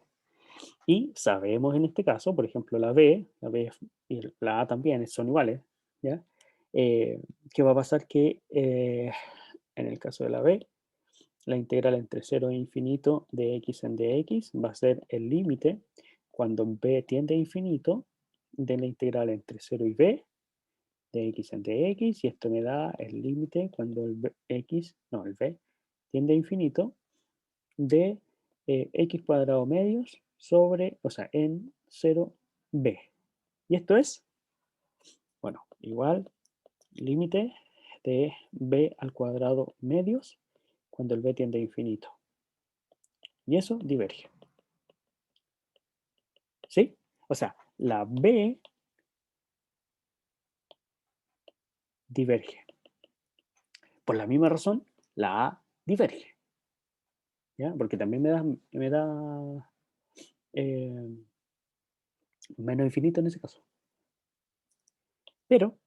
Y sabemos en este caso, por ejemplo, la b y la a también son iguales, ¿ya? ¿Qué va a pasar? Que en el caso de la b, la integral entre 0 e infinito de x en dx va a ser el límite cuando b tiende a infinito de la integral entre 0 y b de x en dx, y esto me da el límite cuando el v tiende a infinito de x cuadrado medios sobre, o sea, en 0b. Y esto es, bueno, igual límite de b al cuadrado medios cuando el b tiende a infinito. Y eso diverge. ¿Sí? O sea, la b diverge. Por la misma razón, la a diverge. ¿Ya? Porque también me da menos infinito en ese caso. Pero,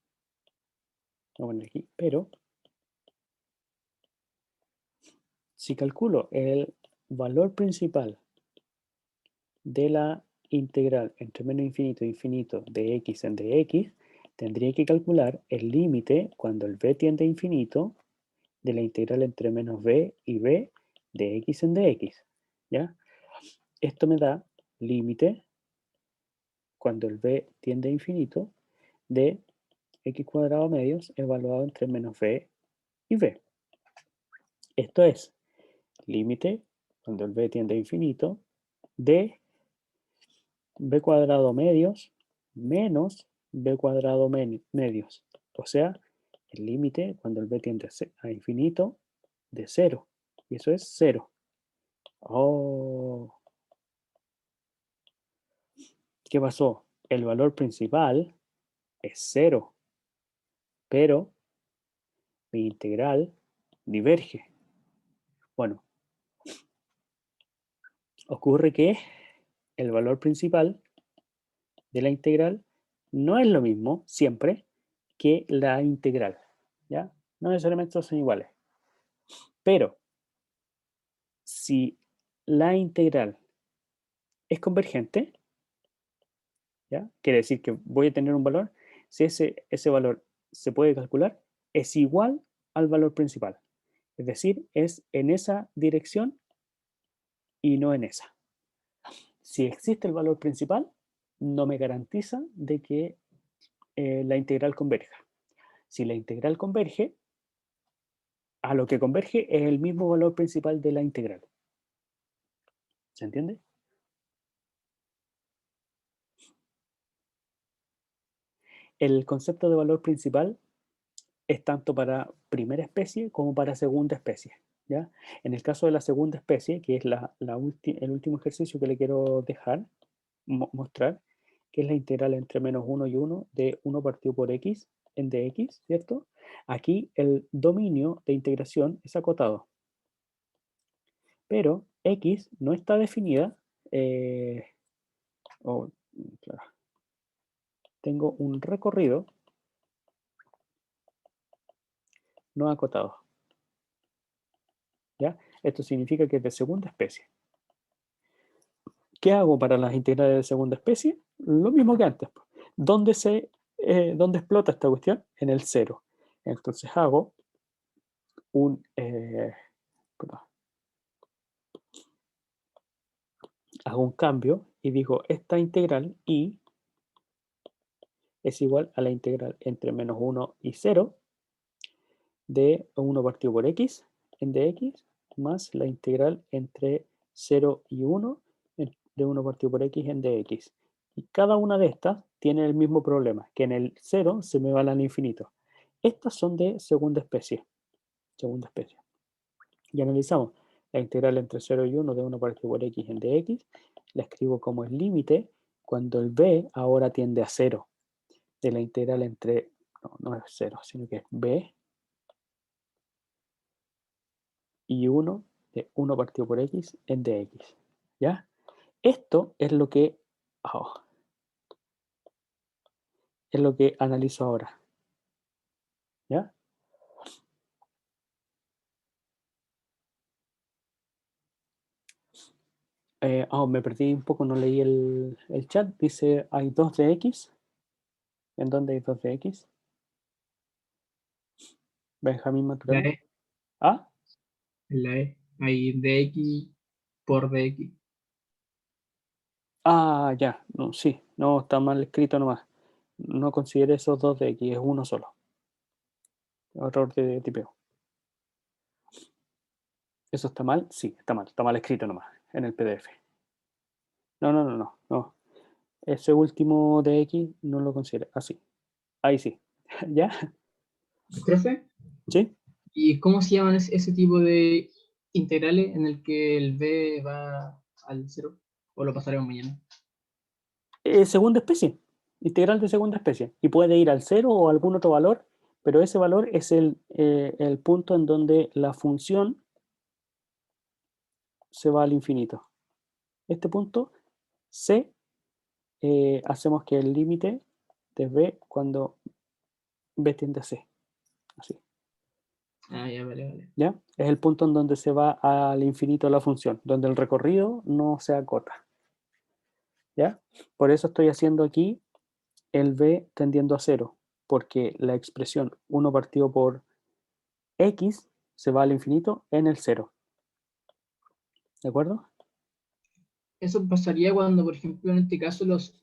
vamos a poner aquí, pero, si calculo el valor principal de la integral entre menos infinito e infinito de x en dx, tendría que calcular el límite cuando el b tiende a infinito de la integral entre menos b y b de x en dx. ¿Ya? Esto me da límite cuando el b tiende a infinito de x cuadrado medios evaluado entre menos b y b. Esto es límite cuando el b tiende a infinito de b cuadrado medios menos b cuadrado medios. O sea, el límite cuando el b tiende a infinito de 0. Y eso es 0. Oh, ¿qué pasó? El valor principal es 0, pero mi integral diverge. Bueno, ocurre que el valor principal de la integral no es lo mismo siempre que la integral, ¿ya? No necesariamente son iguales. Pero si la integral es convergente, ¿ya? Quiere decir que voy a tener un valor, si ese valor se puede calcular, es igual al valor principal. Es decir, es en esa dirección y no en esa. Si existe el valor principal, no me garantiza de que la integral converja. Si la integral converge, a lo que converge es el mismo valor principal de la integral. ¿Se entiende? El concepto de valor principal es tanto para primera especie como para segunda especie, ¿ya? En el caso de la segunda especie, que es el último ejercicio que le quiero dejar, mostrar, que es la integral entre menos 1 y 1 de 1 partido por x en dx, ¿cierto? Aquí el dominio de integración es acotado, pero x no está definida, claro, tengo un recorrido no acotado, ¿ya? Esto significa que es de segunda especie. ¿Qué hago para las integrales de segunda especie? Lo mismo que antes. ¿Dónde explota esta cuestión? En el 0. Entonces hago un cambio y digo esta integral y es igual a la integral entre menos 1 y 0 de 1 partido por x en dx más la integral entre 0 y 1 de 1 partido por x en dx. Y cada una de estas tiene el mismo problema, que en el 0 se me va al infinito. Estas son de segunda especie. Y analizamos la integral entre 0 y 1 de 1 partido por x en dx. La escribo como el límite cuando el b ahora tiende a 0 de la integral entre, no es 0, sino que es b y 1 de 1 partido por x en dx. ¿Ya? Esto es lo que analizo ahora. ¿Ya? Me perdí un poco, no leí el chat. Dice, hay 2 de x. ¿En dónde hay 2 de x? Benjamín Maturana. La E, ¿Ah? la E, hay dx por dx. Ah, ya. No, sí. No, está mal escrito nomás. No considere esos 2 de x, es uno solo. Error de tipeo. ¿Eso está mal? Sí, está mal escrito nomás en el PDF. No. Ese último de x no lo considera. Así. Ahí sí. ¿Ya? Profe, ¿Sí? ¿y cómo se llaman ese tipo de integrales en el que el b va al cero? ¿O lo pasaremos mañana? Segunda especie. Integral de segunda especie. Y puede ir al 0 o a algún otro valor, pero ese valor es el punto en donde la función se va al infinito. Este punto C, hacemos que el límite de b cuando b tiende a C. Así. Ah, ya, vale. ¿Ya? Es el punto en donde se va al infinito la función, donde el recorrido no se acota. ¿Ya? Por eso estoy haciendo aquí el b tendiendo a 0, porque la expresión 1 partido por x se va al infinito en el 0. ¿De acuerdo? Eso pasaría cuando, por ejemplo, en este caso, los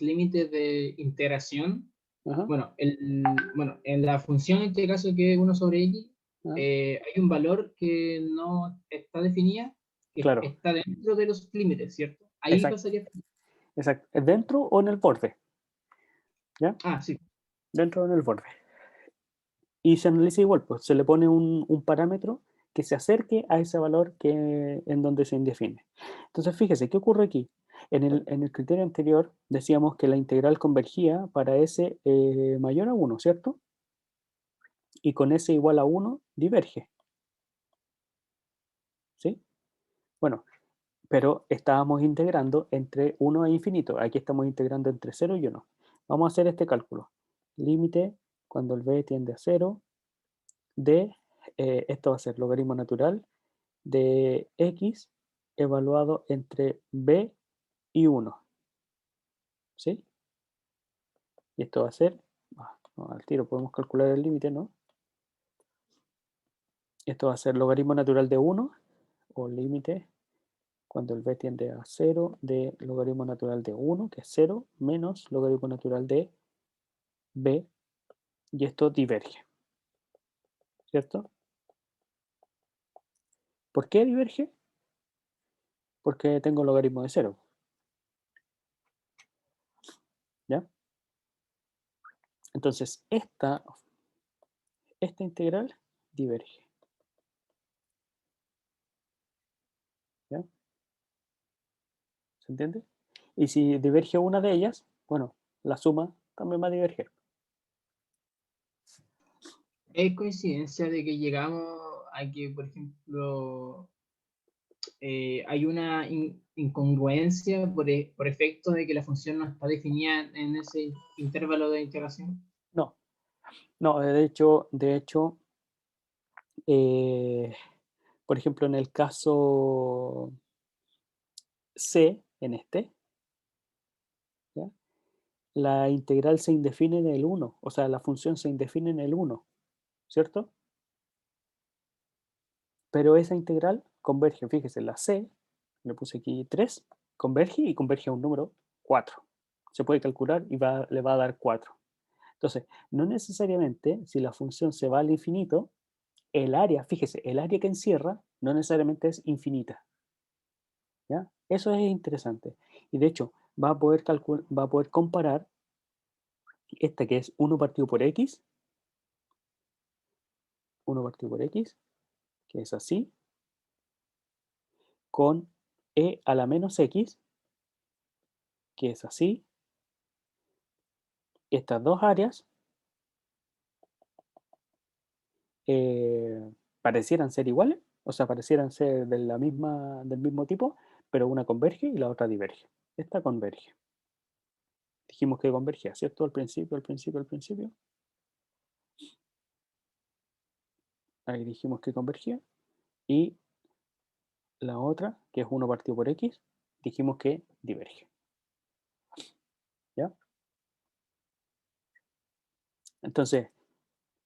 límites de integración, Ajá. bueno, en la función, en este caso, que es 1 sobre x, Ajá. hay un valor que no está definida, que Claro. está dentro de los límites, ¿cierto? Ahí Exacto. pasaría. Exacto. ¿Es dentro o en el borde? ¿Ya? Ah, sí. Dentro o en el borde. Y se analiza igual, pues se le pone un parámetro que se acerque a ese valor en donde se indefine. Entonces, fíjese, ¿qué ocurre aquí? En el criterio anterior decíamos que la integral convergía para s mayor a 1, ¿cierto? Y con s igual a 1 diverge. ¿Sí? Bueno, pero estábamos integrando entre 1 e infinito. Aquí estamos integrando entre 0 y 1. Vamos a hacer este cálculo. Límite cuando el b tiende a 0 de, esto va a ser logaritmo natural de x evaluado entre b y 1. ¿Sí? Y esto va a ser, no, al tiro podemos calcular el límite, ¿no? Esto va a ser logaritmo natural de 1 o límite cuando el b tiende a 0 de logaritmo natural de 1, que es 0, menos logaritmo natural de b, y esto diverge, ¿cierto? ¿Por qué diverge? Porque tengo logaritmo de 0. ¿Ya? Entonces, esta integral diverge. ¿Ya? ¿Se entiende? Y si diverge una de ellas, bueno, la suma también va a diverger. Es coincidencia de que llegamos a que, por ejemplo, hay una incongruencia por efecto de que la función no está definida en ese intervalo de integración. No, no, de hecho, eh, por ejemplo, en el caso C, en este, ¿ya? La integral se indefine en el 1, o sea, la función se indefine en el 1, ¿cierto? Pero esa integral converge, fíjese, la C, le puse aquí 3, converge y converge a un número 4. Se puede calcular y le va a dar 4. Entonces, no necesariamente si la función se va al infinito, el área, fíjese, el área que encierra no necesariamente es infinita. ¿Ya? Eso es interesante. Y de hecho, va a poder comparar esta que es 1 partido por x, 1 partido por x, que es así, con e a la menos x, que es así. Estas dos áreas parecieran ser iguales, o sea, parecieran ser del mismo tipo, pero una converge y la otra diverge. Esta converge. Dijimos que convergía, ¿cierto? Al principio. Ahí dijimos que convergía. Y la otra, que es 1 partido por x, dijimos que diverge. ¿Ya? Entonces,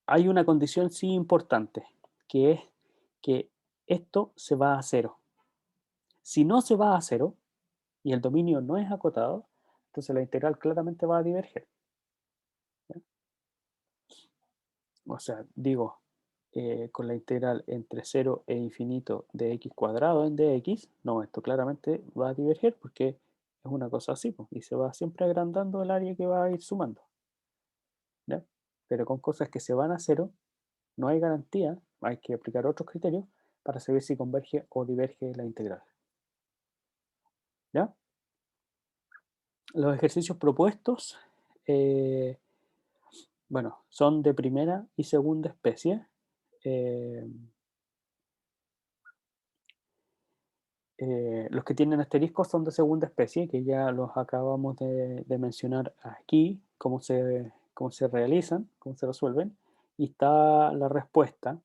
hay una condición sí importante, que es que esto se va a 0. Si no se va a 0 y el dominio no es acotado, Entonces la integral claramente va a diverger. ¿Ya? O sea, digo, con la integral entre 0 e infinito de x cuadrado en dx, no, esto claramente va a diverger porque es una cosa así, pues, y se va siempre agrandando el área que va a ir sumando. ¿Ya? Pero con cosas que se van a 0, no hay garantía, hay que aplicar otros criterios para saber si converge o diverge la integral. ¿Ya? Los ejercicios propuestos, bueno, son de primera y segunda especie. Los que tienen asteriscos son de segunda especie, que ya los acabamos de mencionar aquí, cómo se realizan, cómo se resuelven. Y está la respuesta.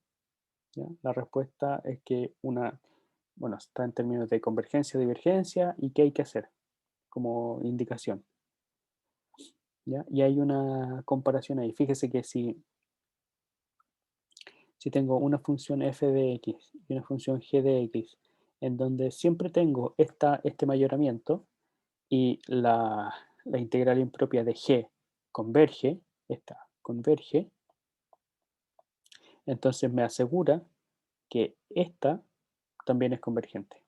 ¿Ya? La respuesta es que bueno, está en términos de convergencia o divergencia y qué hay que hacer como indicación. ¿Ya? Y hay una comparación ahí. Fíjese que si tengo una función f de x y una función g de x, en donde siempre tengo este mayoramiento y la integral impropia de g converge, esta converge, entonces me asegura que esta también es convergente.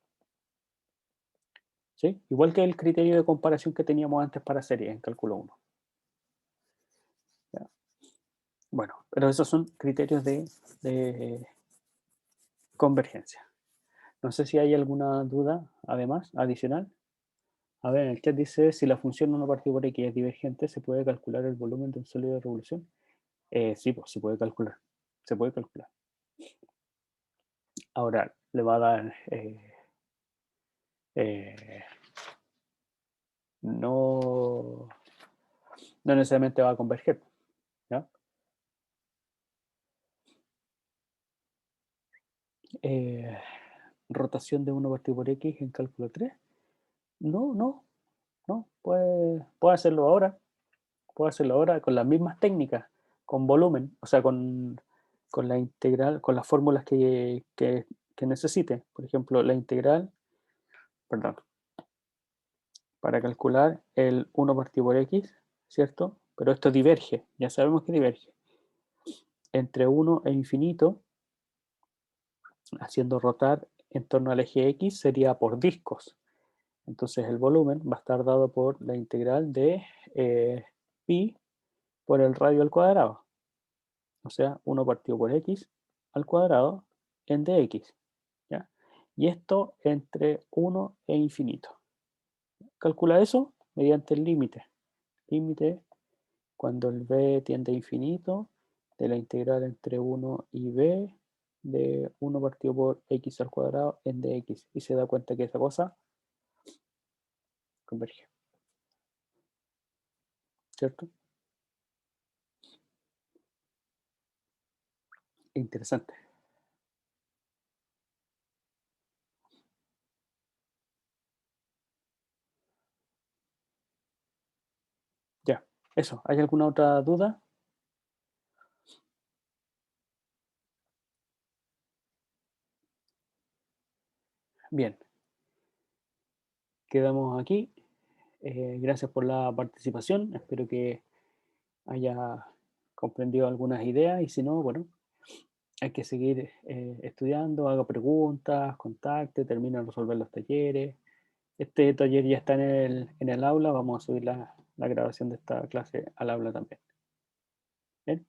¿Sí? Igual que el criterio de comparación que teníamos antes para series en cálculo 1. ¿Ya? Bueno, pero esos son criterios de convergencia. No sé si hay alguna duda, además, adicional. A ver, en el chat dice, si la función 1 partido por x es divergente, ¿se puede calcular el volumen de un sólido de revolución? Sí, pues se puede calcular. Se puede calcular. Ahora, le va a dar... no necesariamente va a converger. ¿Ya? Rotación de 1 partido por x en cálculo 3. No, puede hacerlo ahora. Puedo hacerlo ahora con las mismas técnicas, con volumen, o sea, con la integral, con las fórmulas que necesite. Por ejemplo, la integral, perdón, para calcular el 1 partido por x, ¿cierto? Pero esto diverge, ya sabemos que diverge. Entre 1 e infinito, haciendo rotar en torno al eje x, sería por discos. Entonces el volumen va a estar dado por la integral de pi por el radio al cuadrado. O sea, 1 partido por x al cuadrado en dx. ¿Ya? Y esto entre 1 e infinito. Calcula eso mediante el límite. Límite cuando el b tiende a infinito de la integral entre 1 y b de 1 partido por x al cuadrado en dx. Y se da cuenta que esa cosa converge. ¿Cierto? Interesante. Ya, eso. ¿Hay alguna otra duda? Bien. Quedamos aquí. Gracias por la participación. Espero que haya comprendido algunas ideas y si no, bueno, hay que seguir estudiando, haga preguntas, contacte, termine de resolver los talleres. Este taller ya está en el aula, vamos a subir la grabación de esta clase al aula también. ¿Bien?